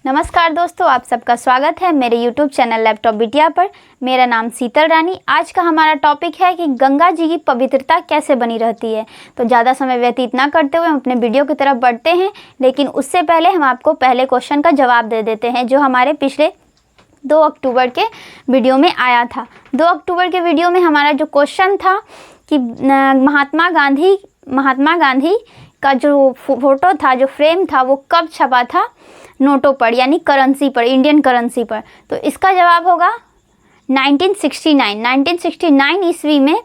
नमस्कार दोस्तों, आप सबका स्वागत है मेरे YouTube चैनल लैपटॉप बिटिया पर। मेरा नाम शीतल रानी। आज का हमारा टॉपिक है कि गंगा जी की पवित्रता कैसे बनी रहती है। तो ज़्यादा समय व्यतीत ना करते हुए हम अपने वीडियो की तरफ बढ़ते हैं, लेकिन उससे पहले हम आपको पहले क्वेश्चन का जवाब दे देते हैं जो हमारे पिछले 2 अक्टूबर के वीडियो में आया था। 2 अक्टूबर के वीडियो में हमारा जो क्वेश्चन था कि महात्मा गांधी का जो फोटो था, जो फ्रेम था, वो कब छपा था नोटों पर, यानी करेंसी पर, इंडियन करेंसी पर। तो इसका जवाब होगा 1969 ईस्वी में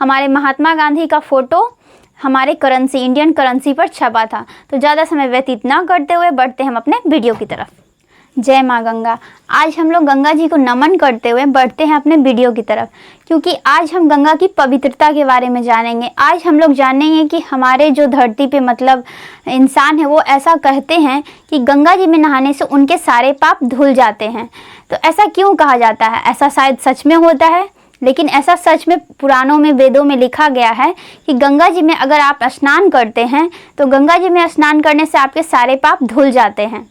हमारे महात्मा गांधी का फ़ोटो हमारे करेंसी, इंडियन करेंसी पर छपा था। तो ज़्यादा समय व्यतीत ना करते हुए बढ़ते हम अपने वीडियो की तरफ। जय माँ गंगा। आज हम लोग गंगा जी को नमन करते हुए बढ़ते हैं अपने वीडियो की तरफ, क्योंकि आज हम गंगा की पवित्रता के बारे में जानेंगे। आज हम लोग जानेंगे कि हमारे जो धरती पे मतलब इंसान है वो ऐसा कहते हैं कि गंगा जी में नहाने से उनके सारे पाप धुल जाते हैं। तो ऐसा क्यों कहा जाता है? ऐसा शायद सच में होता है, लेकिन ऐसा सच में पुराणों में, वेदों में लिखा गया है कि गंगा जी में अगर आप स्नान करते हैं तो गंगा जी में स्नान करने से आपके सारे पाप धुल जाते हैं।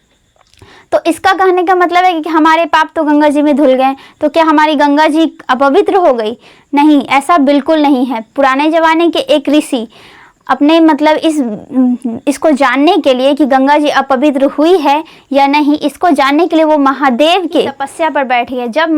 तो इसका कहने का मतलब है कि हमारे पाप तो गंगा जी में धुल गए, तो क्या हमारी गंगा जी अपवित्र हो गई? नहीं, ऐसा बिल्कुल नहीं है। पुराने ज़माने के एक ऋषि अपने मतलब इसको जानने के लिए कि गंगा जी अपवित्र हुई है या नहीं, इसको जानने के लिए वो महादेव की तपस्या पर बैठ गए। जब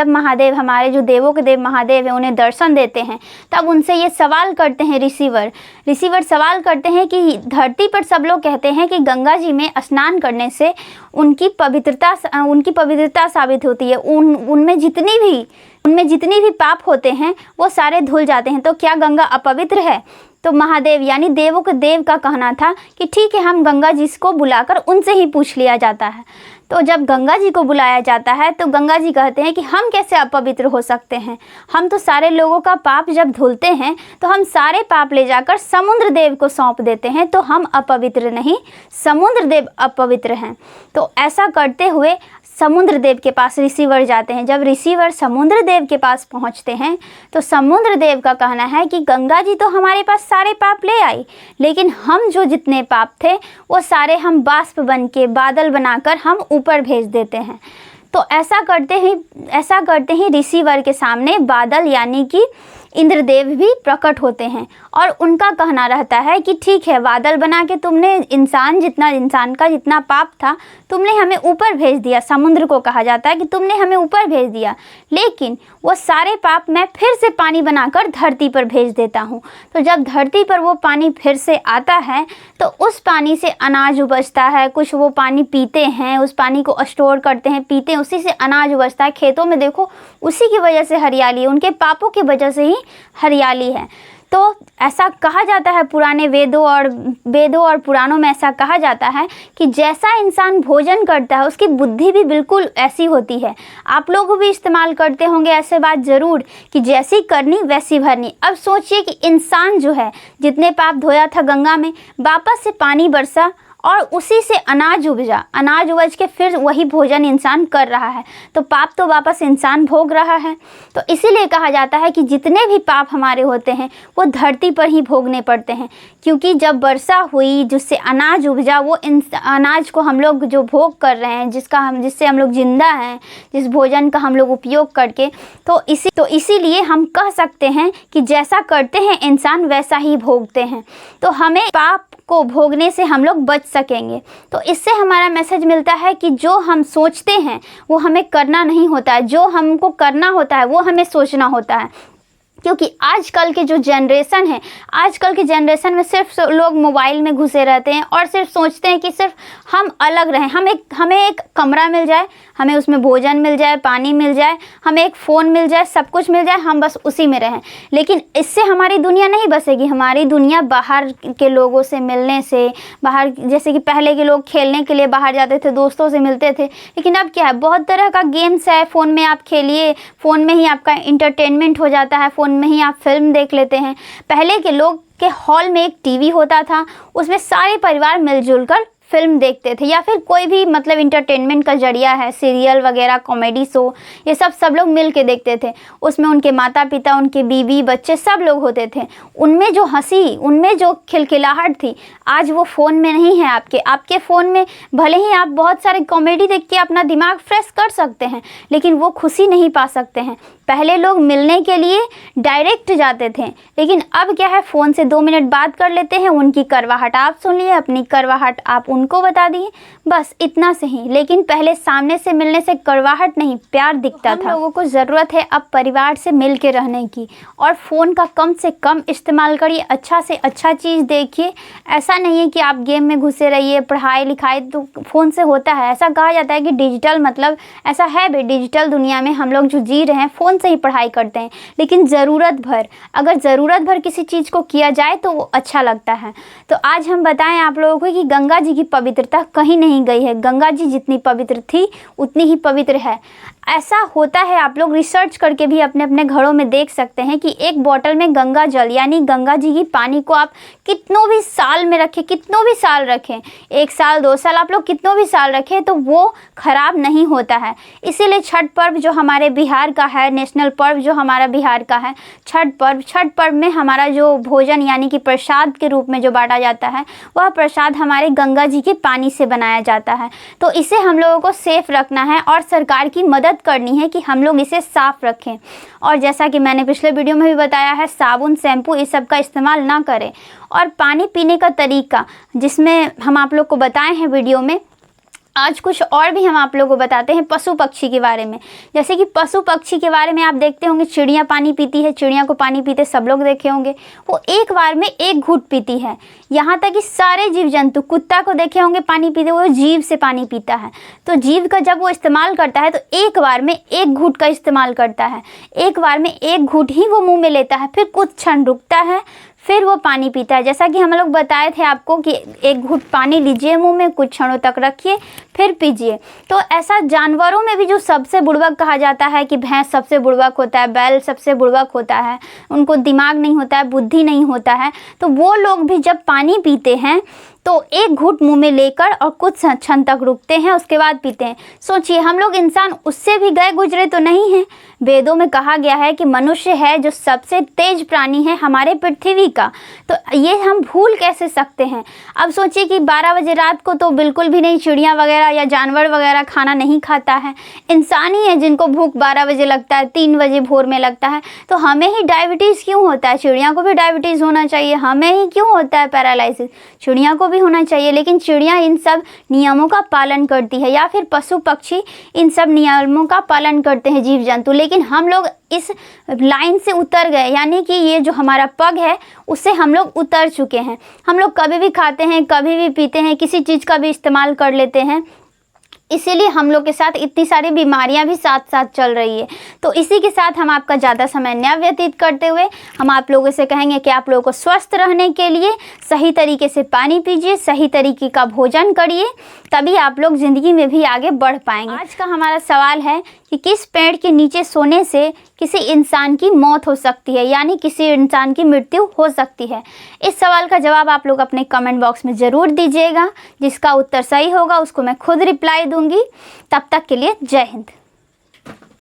महादेव हमारे जो देवों के देव महादेव हैं उन्हें दर्शन देते हैं, तब उनसे ये सवाल करते हैं ऋषिवर सवाल करते हैं कि धरती पर सब लोग कहते हैं कि गंगा जी में स्नान करने से उनकी पवित्रता साबित होती है, उनमें जितनी भी पाप होते हैं वो सारे धुल जाते हैं। तो क्या गंगा अपवित्र है? तो महादेव यानी देवों के देव का कहना था कि ठीक है, हम गंगा जी को बुलाकर उनसे ही पूछ लिया जाता है। तो जब गंगा जी को बुलाया जाता है तो गंगा जी कहते हैं कि हम कैसे अपवित्र हो सकते हैं? हम तो सारे लोगों का पाप जब धुलते हैं तो हम सारे पाप ले जाकर समुद्र देव को सौंप देते हैं, तो हम अपवित्र नहीं, समुद्र देव अपवित्र हैं। तो ऐसा करते हुए समुद्र देव के पास ऋषिवर जाते हैं। जब ऋषिवर समुद्र देव के पास पहुंचते हैं तो समुद्र देव का कहना है कि गंगा जी तो हमारे पास सारे पाप ले आई, लेकिन हम जो जितने पाप थे वो सारे हम बाष्प बन के, बादल बनाकर हम ऊपर भेज देते हैं। तो ऐसा करते ही ऋषिवर के सामने बादल यानी कि इंद्रदेव भी प्रकट होते हैं, और उनका कहना रहता है कि ठीक है, बादल बना के तुमने इंसान का जितना पाप था तुमने हमें ऊपर भेज दिया। समुद्र को कहा जाता है कि तुमने हमें ऊपर भेज दिया, लेकिन वो सारे पाप मैं फिर से पानी बनाकर धरती पर भेज देता हूँ। तो जब धरती पर वो पानी फिर से आता है तो उस पानी से अनाज उपजता है। कुछ वो पानी पीते हैं, उस पानी को स्टोर करते हैं, पीते हैं, उसी से अनाज उपजता है। खेतों में देखो, उसी की वजह से हरियाली है, उनके पापों की वजह से ही हरियाली है। तो ऐसा कहा जाता है पुराने वेदों और पुराणों में ऐसा कहा जाता है कि जैसा इंसान भोजन करता है उसकी बुद्धि भी बिल्कुल ऐसी होती है। आप लोग भी इस्तेमाल करते होंगे ऐसे बात ज़रूर कि जैसी करनी वैसी भरनी। अब सोचिए कि इंसान जो है जितने पाप धोया था गंगा में, वापस से पानी बरसा और उसी से अनाज उपज के फिर वही भोजन इंसान कर रहा है, तो पाप तो वापस इंसान भोग रहा है। तो इसीलिए कहा जाता है कि जितने भी पाप हमारे होते हैं वो धरती पर ही भोगने पड़ते हैं, क्योंकि जब वर्षा हुई जिससे अनाज उपजा, वो अनाज को हम लोग जो भोग कर रहे हैं, जिससे हम लोग जिंदा हैं, जिस भोजन का हम लोग उपयोग करके, तो इसीलिए हम कह सकते हैं कि जैसा करते हैं इंसान वैसा ही भोगते हैं। तो हमें पाप को भोगने से हम लोग बच सकेंगे। तो इससे हमारा मैसेज मिलता है कि जो हम सोचते हैं वो हमें करना नहीं होता है, जो हमको करना होता है वो हमें सोचना होता है। क्योंकि आजकल के जो जनरेशन है, आजकल के जनरेशन में सिर्फ लोग मोबाइल में घुसे रहते हैं और सिर्फ सोचते हैं कि सिर्फ हम अलग रहें, हमें एक कमरा मिल जाए, हमें उसमें भोजन मिल जाए, पानी मिल जाए, हमें एक फ़ोन मिल जाए, सब कुछ मिल जाए, हम बस उसी में रहें। लेकिन इससे हमारी दुनिया नहीं बसेगी। हमारी दुनिया बाहर के लोगों से मिलने से, बाहर जैसे कि पहले के लोग खेलने के लिए बाहर जाते थे, दोस्तों से मिलते थे, लेकिन अब क्या है, बहुत तरह का गेम्स है, फ़ोन में आप खेलिए, फ़ोन में ही आपका इंटरटेनमेंट हो जाता है, फ़ोन में ही आप फिल्म देख लेते हैं। पहले के लोग के हॉल में एक टीवी होता था, उसमें सारे परिवार मिलजुल कर फिल्म देखते थे, या फिर कोई भी मतलब इंटरटेनमेंट का जरिया है, सीरियल वगैरह, कॉमेडी शो, ये सब लोग मिल के देखते थे। उसमें उनके माता पिता, उनके बीवी बच्चे सब लोग होते थे। उनमें जो हंसी, उनमें जो खिलखिलाहट थी, आज वो फ़ोन में नहीं है। आपके फ़ोन में भले ही आप बहुत सारे कॉमेडी देख के अपना दिमाग फ्रेश कर सकते हैं, लेकिन वो खुशी नहीं पा सकते हैं। पहले लोग मिलने के लिए डायरेक्ट जाते थे, लेकिन अब क्या है, फ़ोन से 2 मिनट बात कर लेते हैं, उनकी करवाहट आप सुन लिए, अपनी करवाहट आप उनको बता दिए, बस इतना से ही। लेकिन पहले सामने से मिलने से करवाहट नहीं, प्यार दिखता था। हम लोगों को ज़रूरत है अब परिवार से मिल के रहने की, और फ़ोन का कम से कम इस्तेमाल करिए, अच्छा से अच्छा चीज़ देखिए। ऐसा नहीं है कि आप गेम में घुसे रहिए, पढ़ाई लिखाई तो फ़ोन से होता है। ऐसा कहा जाता है कि डिजिटल मतलब ऐसा है भी, डिजिटल दुनिया में हम लोग जो जी रहे हैं फ़ोन से ही पढ़ाई करते हैं, लेकिन ज़रूरत भर, अगर ज़रूरत भर किसी चीज़ को किया जाए तो वो अच्छा लगता है। तो आज हम बताएं आप लोगों को कि गंगा जी की पवित्रता कहीं नहीं गई है। गंगा जी जितनी पवित्र थी उतनी ही पवित्र है। ऐसा होता है, आप लोग रिसर्च करके भी अपने अपने घरों में देख सकते हैं कि एक बोतल में गंगा जल यानी गंगा जी की पानी को आप कितनों भी साल में रखें, कितनों भी साल रखें, 1 साल 2 साल, आप लोग कितनों भी साल रखें तो वो ख़राब नहीं होता है। इसीलिए छठ पर्व जो हमारे बिहार का है, नेशनल पर्व जो हमारा बिहार का है, छठ पर्व में हमारा जो भोजन यानी कि प्रसाद के रूप में जो बांटा जाता है, वह प्रसाद हमारे गंगा जी के पानी से बनाया जाता है। तो इसे हम लोगों को सेफ रखना है और सरकार की मदद करनी है कि हम लोग इसे साफ रखें। और जैसा कि मैंने पिछले वीडियो में भी बताया है, साबुन, शैम्पू इस सब का इस्तेमाल ना करें। और पानी पीने का तरीका जिसमें हम आप लोग को बताए हैं वीडियो में, आज कुछ और भी हम आप लोगों को बताते हैं पशु पक्षी के बारे में। जैसे कि पशु पक्षी के बारे में आप देखते होंगे, चिड़िया पानी पीती है, चिड़िया को पानी पीते सब लोग देखे होंगे, वो एक बार में 1 घूंट पीती है। यहाँ तक कि सारे जीव जंतु, कुत्ता को देखे होंगे पानी पीते, वो जीभ से पानी पीता है। तो जीभ का जब वो इस्तेमाल करता है तो एक बार में 1 घूंट का इस्तेमाल करता है, एक बार में 1 घूंट ही वो मुँह में लेता है, फिर कुछ क्षण रुकता है, फिर वो पानी पीता है। जैसा कि हम लोग बताए थे आपको कि 1 घूंट पानी लीजिए मुंह में, कुछ क्षणों तक रखिए, फिर पीजिए। तो ऐसा जानवरों में भी जो सबसे बुड़बक कहा जाता है कि भैंस सबसे बुड़बक होता है, बैल सबसे बुड़बक होता है, उनको दिमाग नहीं होता है, बुद्धि नहीं होता है, तो वो लोग भी जब पानी पीते हैं तो 1 घूंट मुंह में लेकर और कुछ क्षण तक रुकते हैं, उसके बाद पीते हैं। सोचिए, हम लोग इंसान उससे भी गए गुजरे तो नहीं हैं। वेदों में कहा गया है कि मनुष्य है जो सबसे तेज प्राणी है हमारे पृथ्वी का, तो ये हम भूल कैसे सकते हैं। अब सोचिए कि 12 बजे रात को तो बिल्कुल भी नहीं, चिड़िया वगैरह या जानवर वगैरह खाना नहीं खाता है, इंसान ही है जिनको भूख 12 बजे लगता है, 3 बजे भोर में लगता है। तो हमें ही डायबिटीज़ क्यों होता है? चिड़िया को भी डायबिटीज़ होना चाहिए, हमें ही क्यों होता है पैरालिसिस? चिड़िया को भी होना चाहिए। लेकिन चिड़िया इन सब नियमों का पालन करती है, या फिर पशु पक्षी इन सब नियमों का पालन करते हैं, जीव जंतु। लेकिन हम लोग इस लाइन से उतर गए, यानी कि ये जो हमारा पग है उससे हम लोग उतर चुके हैं। हम लोग कभी भी खाते हैं, कभी भी पीते हैं, किसी चीज़ का भी इस्तेमाल कर लेते हैं, इसीलिए हम लोग के साथ इतनी सारी बीमारियां भी साथ साथ चल रही है। तो इसी के साथ हम आपका ज़्यादा समय न व्यतीत करते हुए हम आप लोगों से कहेंगे कि आप लोगों को स्वस्थ रहने के लिए सही तरीके से पानी पीजिए, सही तरीके का भोजन करिए, तभी आप लोग ज़िंदगी में भी आगे बढ़ पाएंगे। आज का हमारा सवाल है कि किस पेड़ के नीचे सोने से किसी इंसान की मौत हो सकती है, यानी किसी इंसान की मृत्यु हो सकती है। इस सवाल का जवाब आप लोग अपने कमेंट बॉक्स में ज़रूर दीजिएगा। जिसका उत्तर सही होगा उसको मैं खुद रिप्लाई दूंगी। तब तक के लिए जय हिंद।